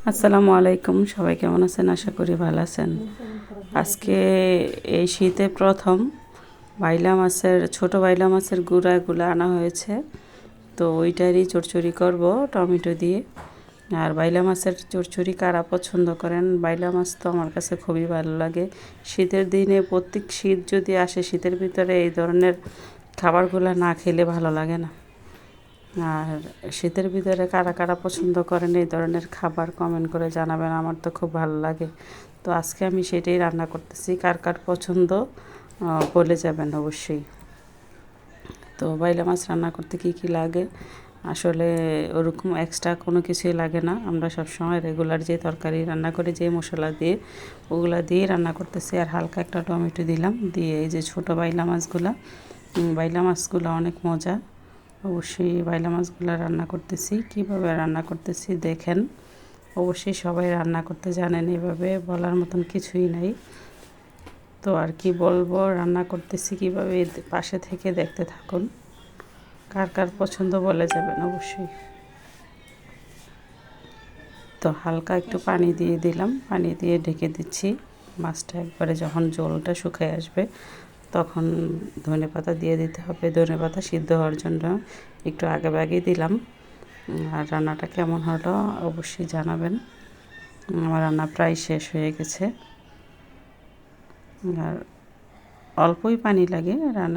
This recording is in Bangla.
আসসালামু আলাইকুম, সবাই কেমন আছেন? আশা করি ভালো আছেন। আজকে এই শীতে প্রথম বাইলা মাছের ছোট বাইলা মাছের গুঁড়াগুলো আনা হয়েছে, তো ওইটারই চচ্চড়ি করব টমেটো দিয়ে। আর বাইলা মাছের চচ্চড়ি কারা পছন্দ করেন? বাইলা মাছ তো আমার কাছে খুবই ভালো লাগে। শীতের দিনে প্রত্যেক শীত যদি আসে, শীতের ভিতরে এই ধরনের খাবারগুলো না খেলে ভালো লাগে না। আর শীতের ভিতরে কারা কারা পছন্দ করেন এই ধরনের খাবার কমেন্ট করে জানাবেন, আমার তো খুব ভালো লাগে। তো আজকে আমি সেটাই রান্না করতেছি, কার কার পছন্দ বলে যাবেন অবশ্যই। তো বাইলা মাছ রান্না করতে কী কী লাগে, আসলে ওরকম এক্সট্রা কোনো কিছুই লাগে না। আমরা সবসময় রেগুলার যে তরকারি রান্না করি, যে মশলা দিয়ে, ওগুলা দিয়েই রান্না করতেছি। আর হালকা একটা টমেটো দিলাম, দিয়ে এই যে ছোটো বাইলা মাছগুলো অনেক মজা। অবশ্যই বাইলা মাছগুলো রান্না করতেছি, কীভাবে রান্না করতেছি দেখেন। অবশ্যই সবাই রান্না করতে জানেন, এভাবে বলার মতন কিছুই নাই। তো আর কি বলবো, রান্না করতেছি কীভাবে পাশে থেকে দেখতে থাকুন, কার কার পছন্দ বলে যাবেন অবশ্যই। তো হালকা একটু পানি দিয়ে দিলাম, পানি দিয়ে ঢেকে দিচ্ছি। মাছটা একবারে যখন জলটা শুকিয়ে আসবে তখন ধনেপাতা দিয়ে দিতে হবে। ধনেপাতা সিদ্ধ হওয়ার জন্য একটু আগেভাগেই দিলাম। আর রান্নাটা কেমন হলো অবশ্যই জানাবেন। আমার রান্না প্রায় শেষ হয়ে গেছে। আর অল্পই পানি লাগে রান্না।